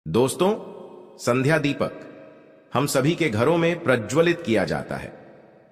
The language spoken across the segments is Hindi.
दोस्तों, संध्या दीपक हम सभी के घरों में प्रज्वलित किया जाता है।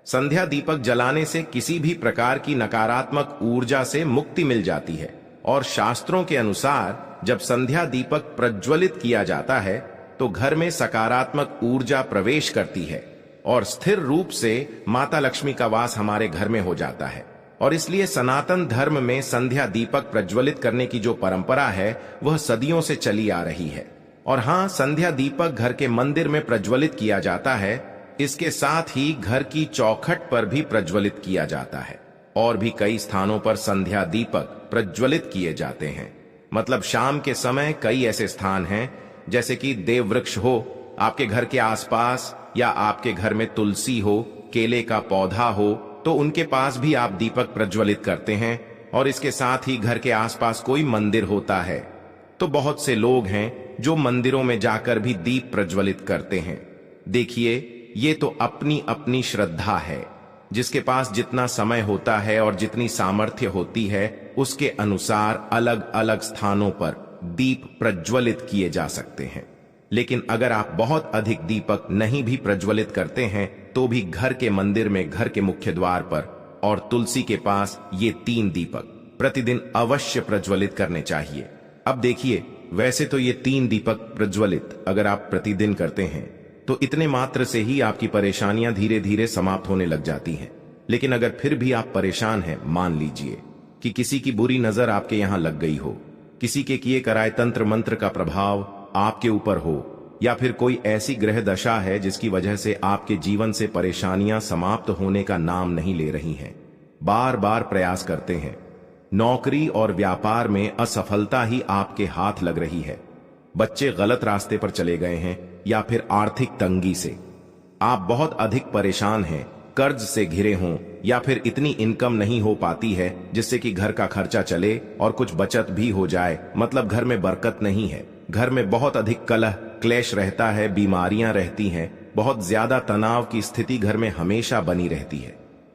संध्या दीपक जलाने से किसी भी प्रकार की नकारात्मक ऊर्जा से मुक्ति मिल जाती है और शास्त्रों के अनुसार जब संध्या दीपक प्रज्वलित किया जाता है तो घर में सकारात्मक ऊर्जा प्रवेश करती है और स्थिर रूप से माता लक्ष्मी का वास हमारे घर में हो जाता है। और इसलिए सनातन धर्म में संध्या दीपक प्रज्वलित करने की जो परंपरा है वह सदियों से चली आ रही है। और हाँ, संध्या दीपक घर के मंदिर में प्रज्वलित किया जाता है, इसके साथ ही घर की चौखट पर भी प्रज्वलित किया जाता है और भी कई स्थानों पर संध्या दीपक प्रज्वलित किए जाते हैं। मतलब शाम के समय कई ऐसे स्थान हैं जैसे कि देव वृक्ष हो आपके घर के आसपास, या आपके घर में तुलसी हो, केले का पौधा हो, तो उनके पास भी आप दीपक प्रज्वलित करते हैं। और इसके साथ ही घर के आसपास कोई मंदिर होता है तो बहुत से लोग हैं जो मंदिरों में जाकर भी दीप प्रज्वलित करते हैं। देखिए, ये तो अपनी अपनी श्रद्धा है। जिसके पास जितना समय होता है और जितनी सामर्थ्य होती है उसके अनुसार अलग अलग स्थानों पर दीप प्रज्वलित किए जा सकते हैं। लेकिन अगर आप बहुत अधिक दीपक नहीं भी प्रज्वलित करते हैं तो भी घर के मंदिर में, घर के मुख्य द्वार पर और तुलसी के पास ये 3 दीपक प्रतिदिन अवश्य प्रज्वलित करने चाहिए। अब देखिए, वैसे तो ये 3 दीपक प्रज्वलित अगर आप प्रतिदिन करते हैं तो इतने मात्र से ही आपकी परेशानियां धीरे धीरे समाप्त होने लग जाती हैं। लेकिन अगर फिर भी आप परेशान हैं, मान लीजिए कि किसी की बुरी नजर आपके यहां लग गई हो, किसी के किए कराए तंत्र मंत्र का प्रभाव आपके ऊपर हो, या फिर कोई ऐसी ग्रह दशा है जिसकी वजह से आपके जीवन से परेशानियां समाप्त होने का नाम नहीं ले रही हैं, बार बार प्रयास करते हैं, नौकरी और व्यापार में असफलता ही आपके हाथ लग रही है, बच्चे गलत रास्ते पर चले गए हैं, या फिर आर्थिक तंगी से आप बहुत अधिक परेशान हैं, कर्ज से घिरे हों, या फिर इतनी इनकम नहीं हो पाती है जिससे कि घर का खर्चा चले और कुछ बचत भी हो जाए। मतलब घर में बरकत नहीं है, घर में बहुत अधिक कलह क्लेश रहता है, बीमारियां रहती हैं, बहुत ज्यादा तनाव की स्थिति घर में हमेशा बनी रहती है,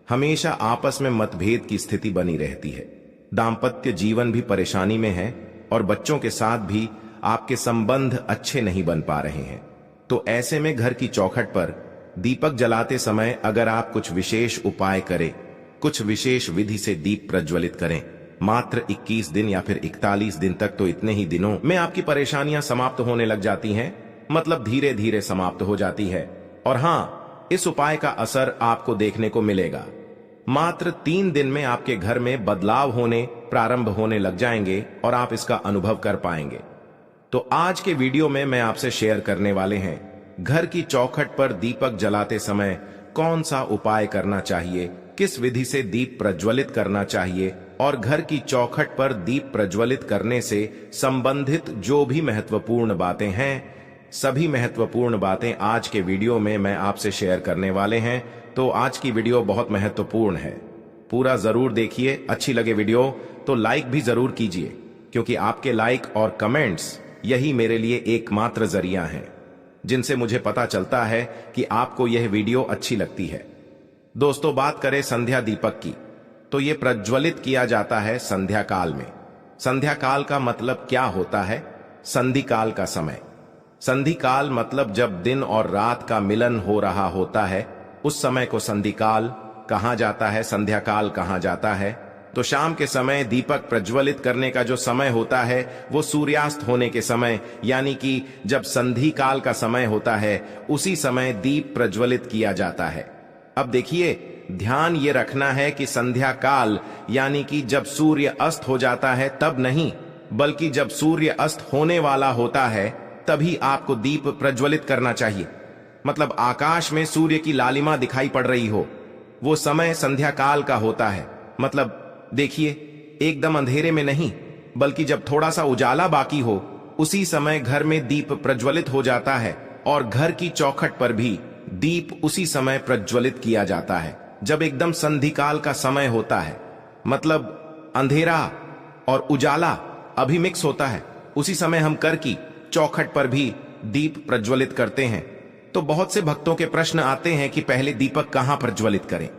हमेशा आपस में मतभेद की स्थिति बनी रहती है, दाम्पत्य जीवन भी परेशानी में है और बच्चों के साथ भी आपके संबंध अच्छे नहीं बन पा रहे हैं। तो ऐसे में घर की चौखट पर दीपक जलाते समय अगर आप कुछ विशेष उपाय करें, कुछ विशेष विधि से दीप प्रज्वलित करें, मात्र 21 दिन या फिर 41 दिन तक, तो इतने ही दिनों में आपकी परेशानियां समाप्त होने लग जाती हैं। मतलब धीरे धीरे समाप्त हो जाती है। और हाँ, इस उपाय का असर आपको देखने को मिलेगा। मात्र 3 दिन में आपके घर में बदलाव होने प्रारंभ होने लग जाएंगे और आप इसका अनुभव कर पाएंगे। तो आज के वीडियो में मैं आपसे शेयर करने वाले हैं घर की चौखट पर दीपक जलाते समय कौन सा उपाय करना चाहिए, किस विधि से दीप प्रज्वलित करना चाहिए, और घर की चौखट पर दीप प्रज्वलित करने से संबंधित जो भी महत्वपूर्ण बातें हैं, सभी महत्वपूर्ण बातें आज के वीडियो में मैं आपसे शेयर करने वाले हैं। तो आज की वीडियो बहुत महत्वपूर्ण है, पूरा जरूर देखिए। अच्छी लगे वीडियो तो लाइक भी जरूर कीजिए, क्योंकि आपके लाइक और कमेंट्स यही मेरे लिए एकमात्र जरिया हैं जिनसे मुझे पता चलता है कि आपको यह वीडियो अच्छी लगती है। दोस्तों, बात करें संध्या दीपक की, तो यह प्रज्वलित किया जाता है संध्या काल में। संध्या काल का मतलब क्या होता है? संधि काल का समय। संधि काल मतलब जब दिन और रात का मिलन हो रहा होता है, उस समय को संधि काल कहा जाता है, संध्या काल कहा जाता है। तो शाम के समय दीपक प्रज्वलित करने का जो समय होता है वो सूर्यास्त होने के समय, यानी कि जब संधि काल का समय होता है, उसी समय दीप प्रज्वलित किया जाता है। अब देखिए, ध्यान ये रखना है कि संध्या काल यानी कि जब सूर्य अस्त हो जाता है तब नहीं, बल्कि जब सूर्य अस्त होने वाला होता है तभी आपको दीप प्रज्वलित करना चाहिए। मतलब आकाश में सूर्य की लालिमा दिखाई पड़ रही हो, वो समय संध्या काल का होता है। मतलब देखिए, एकदम अंधेरे में नहीं, बल्कि जब थोड़ा सा उजाला बाकी हो, उसी समय घर में दीप प्रज्वलित हो जाता है। और घर की चौखट पर भी दीप उसी समय प्रज्वलित किया जाता है जब एकदम संधि काल का समय होता है। मतलब अंधेरा और उजाला अभी मिक्स होता है, उसी समय हम घर की चौखट पर भी दीप प्रज्वलित करते हैं। तो बहुत से भक्तों के प्रश्न आते हैं कि पहले दीपक कहां प्रज्वलित करें।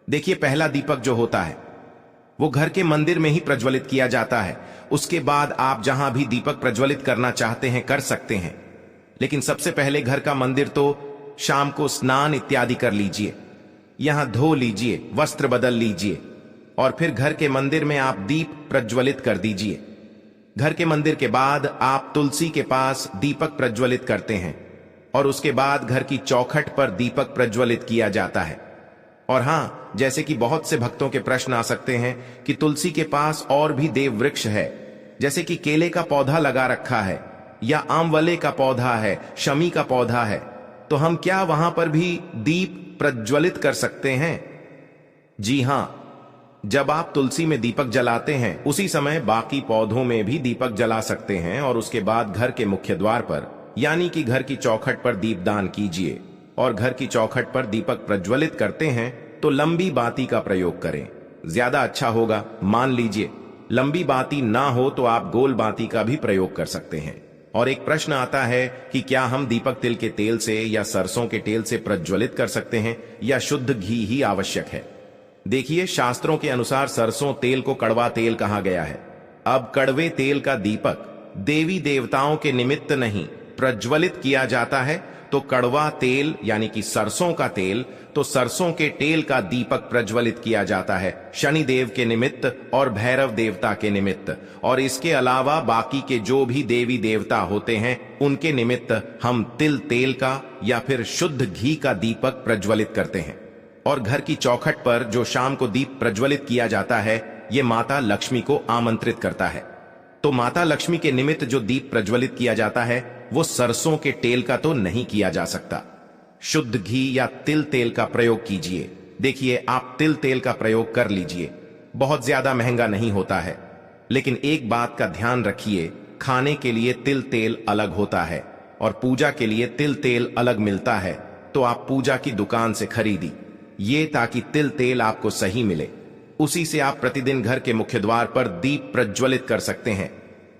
देखिए, पहला दीपक जो होता है वो घर के मंदिर में ही प्रज्वलित किया जाता है। उसके बाद आप जहां भी दीपक प्रज्वलित करना चाहते हैं कर सकते हैं, लेकिन सबसे पहले घर का मंदिर तो शाम को स्नान इत्यादि कर लीजिए, यहां धो लीजिए, वस्त्र बदल लीजिए और फिर घर के मंदिर में आप दीप प्रज्वलित कर दीजिए। घर के मंदिर के बाद आप तुलसी के पास दीपक प्रज्वलित करते हैं और उसके बाद घर की चौखट पर दीपक प्रज्वलित किया जाता है। और हां, जैसे कि बहुत से भक्तों के प्रश्न आ सकते हैं कि तुलसी के पास और भी देव वृक्ष है, जैसे कि केले का पौधा लगा रखा है या आंवले का पौधा है, शमी का पौधा है, तो हम क्या वहां पर भी दीप प्रज्वलित कर सकते हैं? जी हां, जब आप तुलसी में दीपक जलाते हैं उसी समय बाकी पौधों में भी दीपक जला सकते हैं और उसके बाद घर के मुख्य द्वार पर यानी कि घर की चौखट पर दीपदान कीजिए। और घर की चौखट पर दीपक प्रज्वलित करते हैं तो लंबी बाती का प्रयोग करें, ज्यादा अच्छा होगा। मान लीजिए लंबी बाती ना हो तो आप गोल बाती का भी प्रयोग कर सकते हैं। और एक प्रश्न आता है कि क्या हम दीपक तिल के तेल से या सरसों के तेल से प्रज्वलित कर सकते हैं या शुद्ध घी ही आवश्यक है? देखिए, शास्त्रों के अनुसार सरसों तेल को कड़वा तेल कहा गया है। अब कड़वे तेल का दीपक देवी देवताओं के निमित्त नहीं प्रज्वलित किया जाता है, तो कड़वा तेल यानी कि सरसों का तेल, तो सरसों के तेल का दीपक प्रज्वलित किया जाता है शनि देव के निमित्त और भैरव देवता के निमित्त। और इसके अलावा बाकी के जो भी देवी देवता होते हैं उनके निमित्त हम तिल तेल का या फिर शुद्ध घी का दीपक प्रज्वलित करते हैं। और घर की चौखट पर जो शाम को दीप प्रज्वलित किया जाता है, ये माता लक्ष्मी को आमंत्रित करता है। तो माता लक्ष्मी के निमित्त जो दीप प्रज्वलित किया जाता है वो सरसों के तेल का तो नहीं किया जा सकता। शुद्ध घी या तिल तेल का प्रयोग कीजिए। देखिए, आप तिल तेल का प्रयोग कर लीजिए, बहुत ज्यादा महंगा नहीं होता है। लेकिन एक बात का ध्यान रखिए, खाने के लिए तिल तेल अलग होता है और पूजा के लिए तिल तेल अलग मिलता है। तो आप पूजा की दुकान से खरीदी ये, ताकि तिल तेल आपको सही मिले। उसी से आप प्रतिदिन घर के मुख्य द्वार पर दीप प्रज्वलित कर सकते हैं।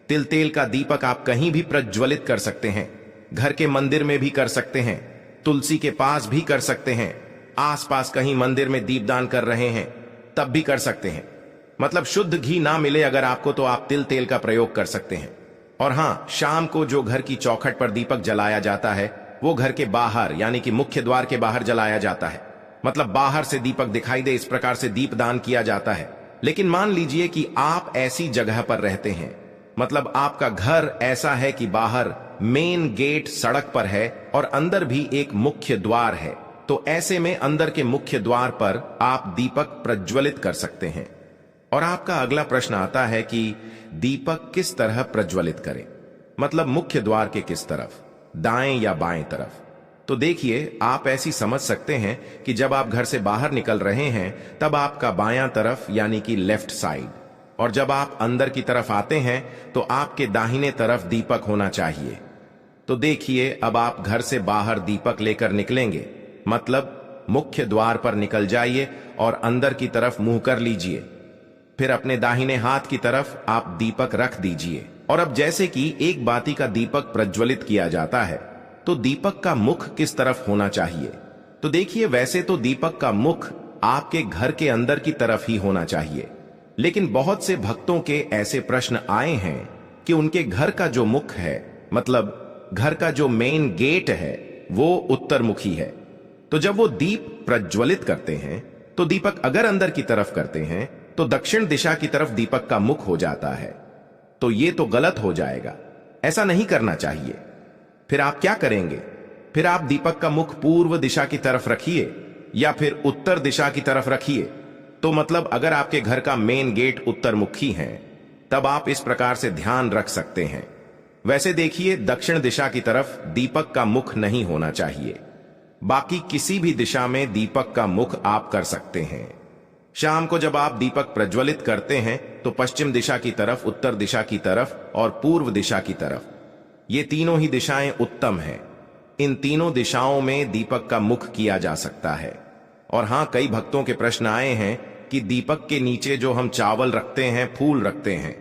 तिल तेल का दीपक आप कहीं भी प्रज्वलित कर सकते हैं, घर के मंदिर में भी कर सकते हैं, तुलसी के पास भी कर सकते हैं, आसपास कहीं मंदिर में दीपदान कर रहे हैं तब भी कर सकते हैं। मतलब शुद्ध घी ना मिले अगर आपको तो आप तिल तेल का प्रयोग कर सकते हैं। और हां, शाम को जो घर की चौखट पर दीपक जलाया जाता है वो घर के बाहर यानी कि मुख्य द्वार के बाहर जलाया जाता है। मतलब बाहर से दीपक दिखाई दे, इस प्रकार से दीपदान किया जाता है। लेकिन मान लीजिए कि आप ऐसी जगह पर रहते हैं, मतलब आपका घर ऐसा है कि बाहर मेन गेट सड़क पर है और अंदर भी एक मुख्य द्वार है, तो ऐसे में अंदर के मुख्य द्वार पर आप दीपक प्रज्वलित कर सकते हैं। और आपका अगला प्रश्न आता है कि दीपक किस तरह प्रज्वलित करें, मतलब मुख्य द्वार के किस तरफ, दाएं या बाएं तरफ? तो देखिए, आप ऐसी समझ सकते हैं कि जब आप घर से बाहर निकल रहे हैं तब आपका बायां तरफ यानी कि लेफ्ट साइड, और जब आप अंदर की तरफ आते हैं तो आपके दाहिने तरफ दीपक होना चाहिए। तो देखिए, अब आप घर से बाहर दीपक लेकर निकलेंगे, मतलब मुख्य द्वार पर निकल जाइए और अंदर की तरफ मुंह कर लीजिए। फिर अपने दाहिने हाथ की तरफ आप दीपक रख दीजिए। और अब जैसे कि एक बाती का दीपक प्रज्वलित किया जाता है, तो दीपक का मुख किस तरफ होना चाहिए? तो देखिए, वैसे तो दीपक का मुख आपके घर के अंदर की तरफ ही होना चाहिए, लेकिन बहुत से भक्तों के ऐसे प्रश्न आए हैं कि उनके घर का जो मुख है, मतलब घर का जो मेन गेट है, वो उत्तरमुखी है। तो जब वो दीप प्रज्वलित करते हैं तो दीपक अगर अंदर की तरफ करते हैं तो दक्षिण दिशा की तरफ दीपक का मुख हो जाता है। तो ये तो गलत हो जाएगा, ऐसा नहीं करना चाहिए। फिर आप क्या करेंगे? फिर आप दीपक का मुख पूर्व दिशा की तरफ रखिए या फिर उत्तर दिशा की तरफ रखिए। तो मतलब अगर आपके घर का मेन गेट उत्तरमुखी है तब आप इस प्रकार से ध्यान रख सकते हैं। वैसे देखिए, दक्षिण दिशा की तरफ दीपक का मुख नहीं होना चाहिए, बाकी किसी भी दिशा में दीपक का मुख आप कर सकते हैं। शाम को जब आप दीपक प्रज्वलित करते हैं तो पश्चिम दिशा की तरफ, उत्तर दिशा की तरफ और पूर्व दिशा की तरफ, ये तीनों ही दिशाएं उत्तम हैं। इन तीनों दिशाओं में दीपक का मुख किया जा सकता है। और हां, कई भक्तों के प्रश्न आए हैं कि दीपक के नीचे जो हम चावल रखते हैं, फूल रखते हैं,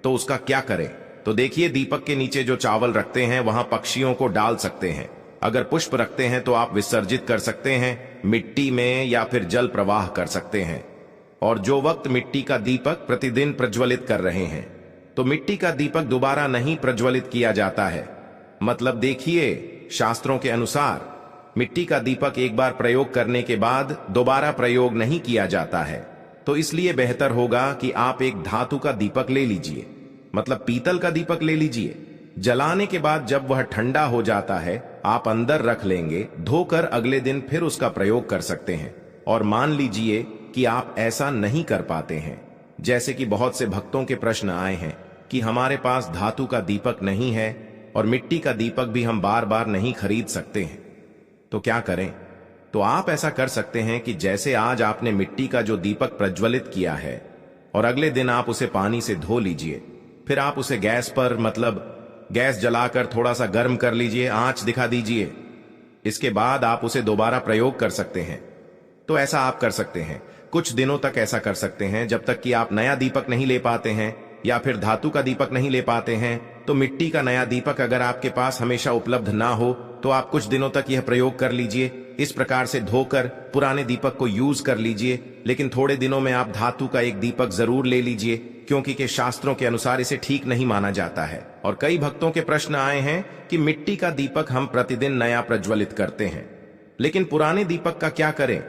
तो उसका क्या करें? तो देखिए, दीपक के नीचे जो चावल रखते हैं वहां पक्षियों को डाल सकते हैं। अगर पुष्प रखते हैं तो आप विसर्जित कर सकते हैं मिट्टी में या फिर जल प्रवाह कर सकते हैं। और जो वक्त मिट्टी का दीपक प्रतिदिन प्रज्वलित कर रहे हैं, तो मिट्टी का दीपक दोबारा नहीं प्रज्वलित किया जाता है। मतलब देखिए, शास्त्रों के अनुसार मिट्टी का दीपक एक बार प्रयोग करने के बाद दोबारा प्रयोग नहीं किया जाता है। तो इसलिए बेहतर होगा कि आप एक धातु का दीपक ले लीजिए, मतलब पीतल का दीपक ले लीजिए। जलाने के बाद जब वह ठंडा हो जाता है, आप अंदर रख लेंगे, धोकर अगले दिन फिर उसका प्रयोग कर सकते हैं। और मान लीजिए कि आप ऐसा नहीं कर पाते हैं, जैसे कि बहुत से भक्तों के प्रश्न आए हैं कि हमारे पास धातु का दीपक नहीं है और मिट्टी का दीपक भी हम बार बार नहीं खरीद सकते हैं, तो क्या करें? तो आप ऐसा कर सकते हैं कि जैसे आज आपने मिट्टी का जो दीपक प्रज्वलित किया है और अगले दिन आप उसे पानी से धो लीजिए, फिर आप उसे गैस पर, मतलब गैस जलाकर थोड़ा सा गर्म कर लीजिए, आंच दिखा दीजिए। इसके बाद आप उसे दोबारा प्रयोग कर सकते हैं। तो ऐसा आप कर सकते हैं, कुछ दिनों तक ऐसा कर सकते हैं, जब तक कि आप नया दीपक नहीं ले पाते हैं या फिर धातु का दीपक नहीं ले पाते हैं। तो मिट्टी का नया दीपक अगर आपके पास हमेशा उपलब्ध ना हो, तो आप कुछ दिनों तक यह प्रयोग कर लीजिए। इस प्रकार से धोकर पुराने दीपक को यूज कर लीजिए, लेकिन थोड़े दिनों में आप धातु का एक दीपक जरूर ले लीजिए, क्योंकि के शास्त्रों के अनुसार इसे ठीक नहीं माना जाता है। और कई भक्तों के प्रश्न आए हैं कि मिट्टी का दीपक हम प्रतिदिन नया प्रज्वलित करते हैं, लेकिन पुराने दीपक का क्या करें?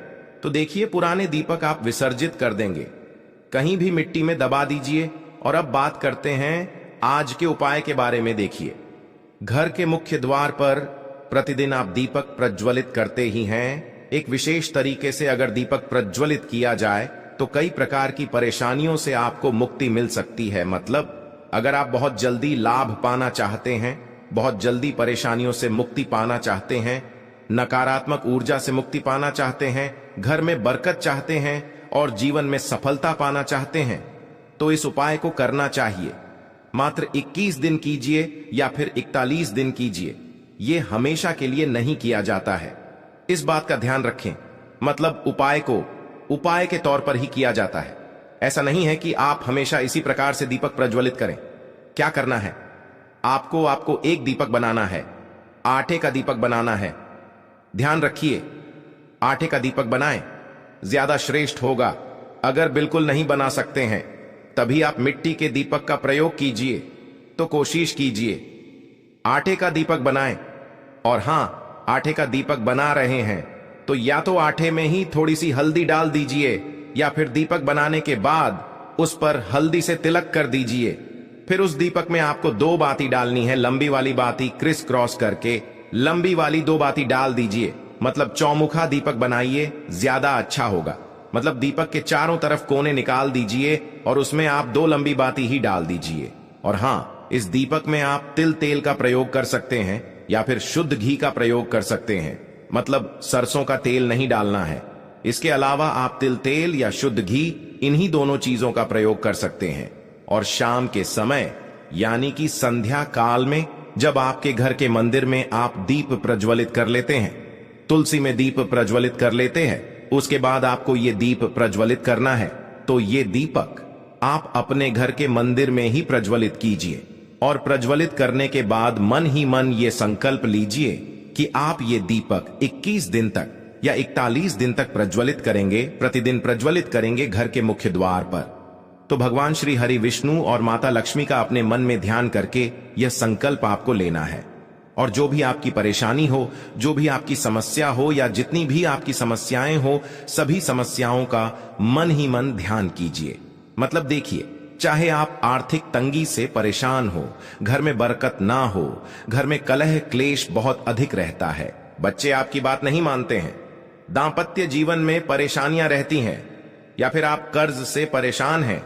तो देखिए, पुराने दीपक आप विसर्जित कर देंगे, कहीं भी मिट्टी में दबा दीजिए। और अब बात करते हैं आज के उपाय के बारे में। देखिए, घर के मुख्य द्वार पर प्रतिदिन आप दीपक प्रज्वलित करते ही हैं। एक विशेष तरीके से अगर दीपक प्रज्वलित किया जाए तो कई प्रकार की परेशानियों से आपको मुक्ति मिल सकती है। मतलब अगर आप बहुत जल्दी लाभ पाना चाहते हैं, बहुत जल्दी परेशानियों से मुक्ति पाना चाहते हैं, नकारात्मक ऊर्जा से मुक्ति पाना चाहते हैं, घर में बरकत चाहते हैं और जीवन में सफलता पाना चाहते हैं, तो इस उपाय को करना चाहिए। मात्र 21 दिन कीजिए या फिर 41 दिन कीजिए, ये हमेशा के लिए नहीं किया जाता है। इस बात का ध्यान रखें। मतलब उपाय को उपाय के तौर पर ही किया जाता है। ऐसा नहीं है कि आप हमेशा इसी प्रकार से दीपक प्रज्वलित करें। क्या करना है? आपको एक दीपक बनाना है, आटे का दीपक बनाना है। ध्यान रखिए, आटे का दीपक बनाएं, ज्यादा श्रेष्ठ होगा। अगर बिल्कुल नहीं बना सकते हैं, तभी आप मिट्टी के दीपक का प्रयोग कीजिए। तो कोशिश कीजिए आटे का दीपक बनाएं। और हां, आटे का दीपक बना रहे हैं तो या तो आटे में ही थोड़ी सी हल्दी डाल दीजिए, या फिर दीपक बनाने के बाद उस पर हल्दी से तिलक कर दीजिए। फिर उस दीपक में आपको 2 बाती डालनी है, लंबी वाली बाती क्रिस क्रॉस करके लंबी वाली 2 बाती डाल दीजिए। मतलब चौमुखा दीपक बनाइए, ज्यादा अच्छा होगा। मतलब दीपक के चारों तरफ कोने निकाल दीजिए और उसमें आप 2 लंबी बाती ही डाल दीजिए। और हां, इस दीपक में आप तिल तेल का प्रयोग कर सकते हैं या फिर शुद्ध घी का प्रयोग कर सकते हैं। मतलब सरसों का तेल नहीं डालना है। इसके अलावा आप तिल तेल या शुद्ध घी, इन्हीं दोनों चीजों का प्रयोग कर सकते हैं। और शाम के समय यानी कि संध्या काल में जब आपके घर के मंदिर में आप दीप प्रज्वलित कर लेते हैं, तुलसी में दीप प्रज्वलित कर लेते हैं, उसके बाद आपको ये दीप प्रज्वलित करना है। तो ये दीपक आप अपने घर के मंदिर में ही प्रज्वलित कीजिए। और प्रज्वलित करने के बाद मन ही मन ये संकल्प लीजिए कि आप ये दीपक 21 दिन तक या 41 दिन तक प्रज्वलित करेंगे, प्रतिदिन प्रज्वलित करेंगे घर के मुख्य द्वार पर। तो भगवान श्री हरि विष्णु और माता लक्ष्मी का अपने मन में ध्यान करके यह संकल्प आपको लेना है। और जो भी आपकी परेशानी हो, जो भी आपकी समस्या हो या जितनी भी आपकी समस्याएं हो, सभी समस्याओं का मन ही मन ध्यान कीजिए। मतलब देखिए, चाहे आप आर्थिक तंगी से परेशान हो, घर में बरकत ना हो, घर में कलह क्लेश बहुत अधिक रहता है, बच्चे आपकी बात नहीं मानते हैं, दांपत्य जीवन में परेशानियां रहती हैं, या फिर आप कर्ज से परेशान हैं,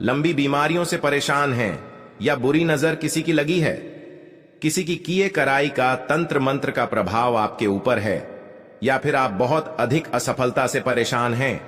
लंबी बीमारियों से परेशान हैं, या बुरी नजर किसी की लगी है, किसी की किए कराई का तंत्र मंत्र का प्रभाव आपके ऊपर है, या फिर आप बहुत अधिक असफलता से परेशान हैं।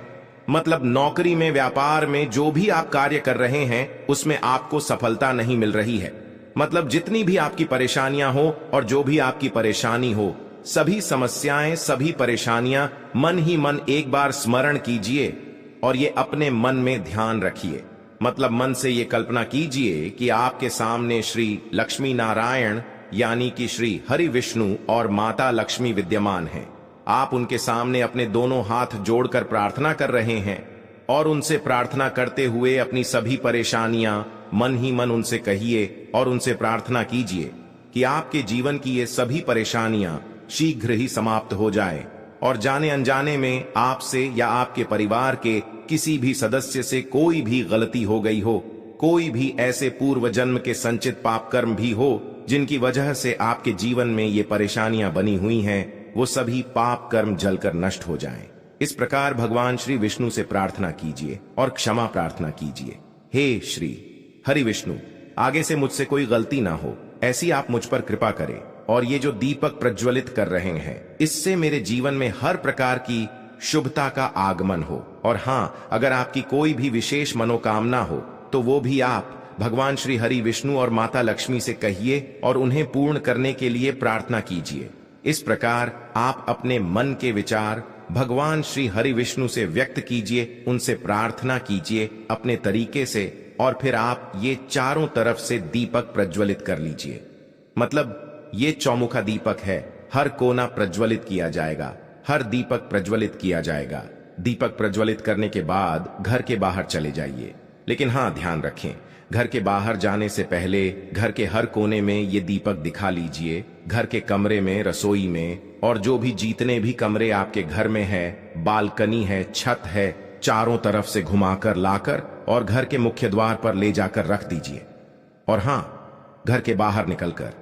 मतलब नौकरी में, व्यापार में जो भी आप कार्य कर रहे हैं उसमें आपको सफलता नहीं मिल रही है। मतलब जितनी भी आपकी परेशानियां हो और जो भी आपकी परेशानी हो, सभी समस्याएं, सभी परेशानियां मन ही मन एक बार स्मरण कीजिए और ये अपने मन में ध्यान रखिए। मतलब मन से ये कल्पना कीजिए कि आपके सामने श्री लक्ष्मी नारायण यानी कि श्री हरि विष्णु और माता लक्ष्मी विद्यमान हैं। आप उनके सामने अपने दोनों हाथ जोड़कर प्रार्थना कर रहे हैं और उनसे प्रार्थना करते हुए अपनी सभी परेशानियां मन ही मन उनसे कहिए और उनसे प्रार्थना कीजिए कि आपके जीवन की ये सभी परेशानियां शीघ्र ही समाप्त हो जाएं और जाने अनजाने में आपसे या आपके परिवार के किसी भी सदस्य से कोई भी गलती हो गई हो, कोई भी ऐसे पूर्व जन्म के संचित पाप कर्म भी हो जिनकी वजह से आपके जीवन में ये परेशानियां बनी हुई हैं, वो सभी पाप कर्म जलकर नष्ट हो जाएं। इस प्रकार भगवान श्री विष्णु से प्रार्थना कीजिए और क्षमा प्रार्थना कीजिए। हे श्री हरि विष्णु, आगे से मुझसे कोई गलती ना हो, ऐसी आप मुझ पर कृपा करें और ये जो दीपक प्रज्वलित कर रहे हैं इससे मेरे जीवन में हर प्रकार की शुभता का आगमन हो। और हाँ, अगर आपकी कोई भी विशेष मनोकामना हो तो वो भी आप भगवान श्री हरि विष्णु और माता लक्ष्मी से कहिए और उन्हें पूर्ण करने के लिए प्रार्थना कीजिए। इस प्रकार आप अपने मन के विचार भगवान श्री हरि विष्णु से व्यक्त कीजिए, उनसे प्रार्थना कीजिए अपने तरीके से और फिर आप ये चारों तरफ से दीपक प्रज्वलित कर लीजिए। मतलब ये चौमुखा दीपक है, हर कोना प्रज्वलित किया जाएगा, हर दीपक प्रज्वलित किया जाएगा। दीपक प्रज्वलित करने के बाद घर के बाहर चले जाइए, लेकिन हाँ ध्यान रखें, घर के बाहर जाने से पहले घर के हर कोने में ये दीपक दिखा लीजिए। घर के कमरे में, रसोई में और जो भी जितने भी कमरे आपके घर में है, बालकनी है, छत है, चारों तरफ से घुमाकर लाकर और घर के मुख्य द्वार पर ले जाकर रख दीजिए। और हाँ, घर के बाहर निकलकर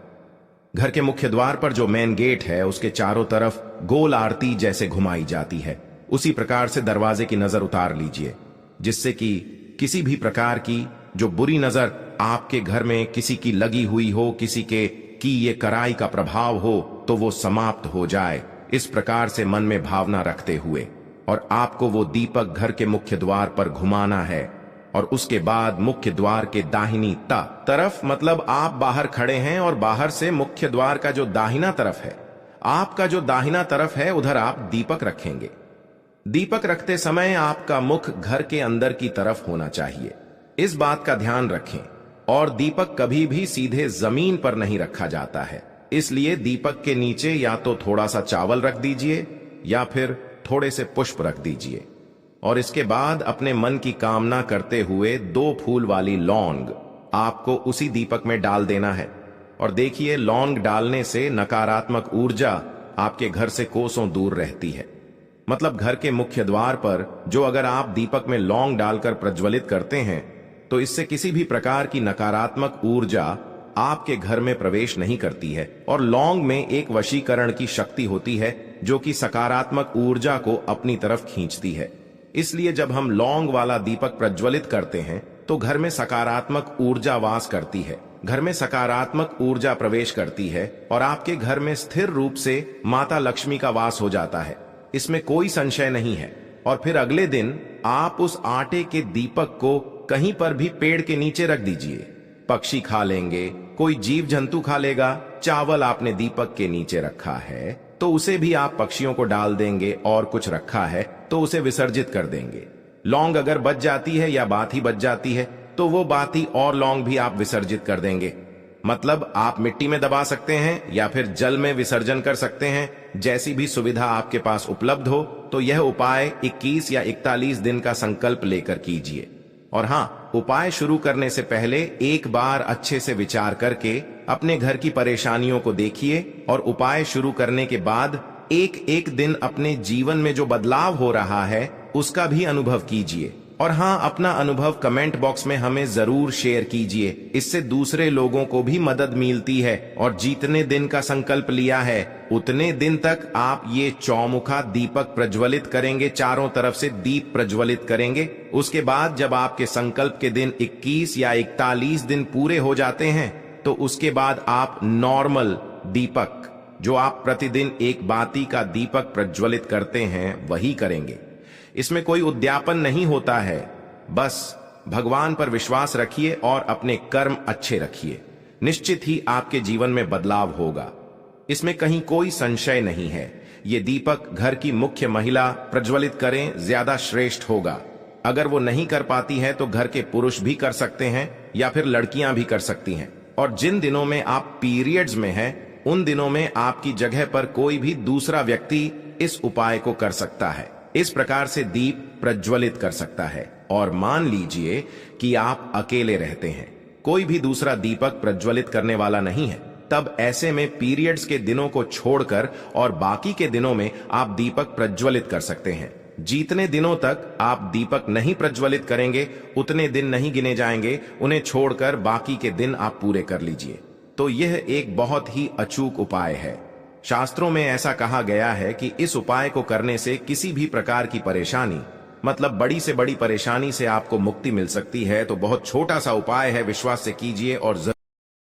घर के मुख्य द्वार पर जो मेन गेट है उसके चारों तरफ गोल आरती जैसे घुमाई जाती है, उसी प्रकार से दरवाजे की नजर उतार लीजिए, जिससे कि किसी भी प्रकार की जो बुरी नजर आपके घर में किसी की लगी हुई हो, किसी के की ये कराई का प्रभाव हो, तो वो समाप्त हो जाए। इस प्रकार से मन में भावना रखते हुए और आपको वो दीपक घर के मुख्य द्वार पर घुमाना है और उसके बाद मुख्य द्वार के दाहिनी तरफ, मतलब आप बाहर खड़े हैं और बाहर से मुख्य द्वार का जो दाहिना तरफ है, आपका जो दाहिना तरफ है, उधर आप दीपक रखेंगे। दीपक रखते समय आपका मुख घर के अंदर की तरफ होना चाहिए, इस बात का ध्यान रखें। और दीपक कभी भी सीधे जमीन पर नहीं रखा जाता है, इसलिए दीपक के नीचे या तो थोड़ा सा चावल रख दीजिए या फिर थोड़े से पुष्प रख दीजिए। और इसके बाद अपने मन की कामना करते हुए 2 फूल वाली लौंग आपको उसी दीपक में डाल देना है। और देखिए, लौंग डालने से नकारात्मक ऊर्जा आपके घर से कोसों दूर रहती है। मतलब घर के मुख्य द्वार पर जो अगर आप दीपक में लौंग डालकर प्रज्वलित करते हैं तो इससे किसी भी प्रकार की नकारात्मक ऊर्जा आपके घर में प्रवेश नहीं करती है। और लौंग में एक वशीकरण की शक्ति होती है जो कि सकारात्मक ऊर्जा को अपनी तरफ खींचती है। इसलिए जब हम लौंग वाला दीपक प्रज्वलित करते हैं तो घर में सकारात्मक ऊर्जा वास करती है, घर में सकारात्मक ऊर्जा प्रवेश करती है और आपके घर में स्थिर रूप से माता लक्ष्मी का वास हो जाता है, इसमें कोई संशय नहीं है। और फिर अगले दिन आप उस आटे के दीपक को कहीं पर भी पेड़ के नीचे रख दीजिए। पक्षी खा लेंगे, कोई जीव जंतु खा लेगा। चावल आपने दीपक के नीचे रखा है तो उसे भी आप पक्षियों को डाल देंगे, और कुछ रखा है तो उसे विसर्जित कर देंगे। लौंग अगर बच जाती है या बाती बच जाती है तो वो बाती और लौंग भी आप विसर्जित कर देंगे। मतलब आप मिट्टी में दबा सकते हैं या फिर जल में विसर्जन कर सकते हैं, जैसी भी सुविधा आपके पास उपलब्ध हो। तो यह उपाय 21 या 41 दिन का संकल्प लेकर कीजिए। और हाँ, उपाय शुरू करने से पहले एक बार अच्छे से विचार करके अपने घर की परेशानियों को देखिए और उपाय शुरू करने के बाद एक एक दिन अपने जीवन में जो बदलाव हो रहा है उसका भी अनुभव कीजिए। और हाँ, अपना अनुभव कमेंट बॉक्स में हमें जरूर शेयर कीजिए, इससे दूसरे लोगों को भी मदद मिलती है। और जितने दिन का संकल्प लिया है उतने दिन तक आप ये चौमुखा दीपक प्रज्वलित करेंगे, चारों तरफ से दीप प्रज्वलित करेंगे। उसके बाद जब आपके संकल्प के दिन 21 या 41 दिन पूरे हो जाते हैं तो उसके बाद आप नॉर्मल दीपक, जो आप प्रतिदिन एक बाती का दीपक प्रज्वलित करते हैं, वही करेंगे। इसमें कोई उद्यापन नहीं होता है, बस भगवान पर विश्वास रखिए और अपने कर्म अच्छे रखिए, निश्चित ही आपके जीवन में बदलाव होगा, इसमें कहीं कोई संशय नहीं है। ये दीपक घर की मुख्य महिला प्रज्वलित करें, ज्यादा श्रेष्ठ होगा। अगर वो नहीं कर पाती है तो घर के पुरुष भी कर सकते हैं या फिर लड़कियां भी कर सकती हैं। और जिन दिनों में आप पीरियड्स में हैं उन दिनों में आपकी जगह पर कोई भी दूसरा व्यक्ति इस उपाय को कर सकता है। इस प्रकार से दीप प्रज्वलित कर सकता है। और मान लीजिए कि आप अकेले रहते हैं, कोई भी दूसरा दीपक प्रज्वलित करने वाला नहीं है, तब ऐसे में पीरियड्स के दिनों को छोड़कर और बाकी के दिनों में आप दीपक प्रज्वलित कर सकते हैं। जितने दिनों तक आप दीपक नहीं प्रज्वलित करेंगे उतने दिन नहीं गिने जाएंगे, उन्हें छोड़कर बाकी के दिन आप पूरे कर लीजिए। तो यह एक बहुत ही अचूक उपाय है। शास्त्रों में ऐसा कहा गया है कि इस उपाय को करने से किसी भी प्रकार की परेशानी, मतलब बड़ी से बड़ी परेशानी से आपको मुक्ति मिल सकती है। तो बहुत छोटा सा उपाय है, विश्वास से कीजिए और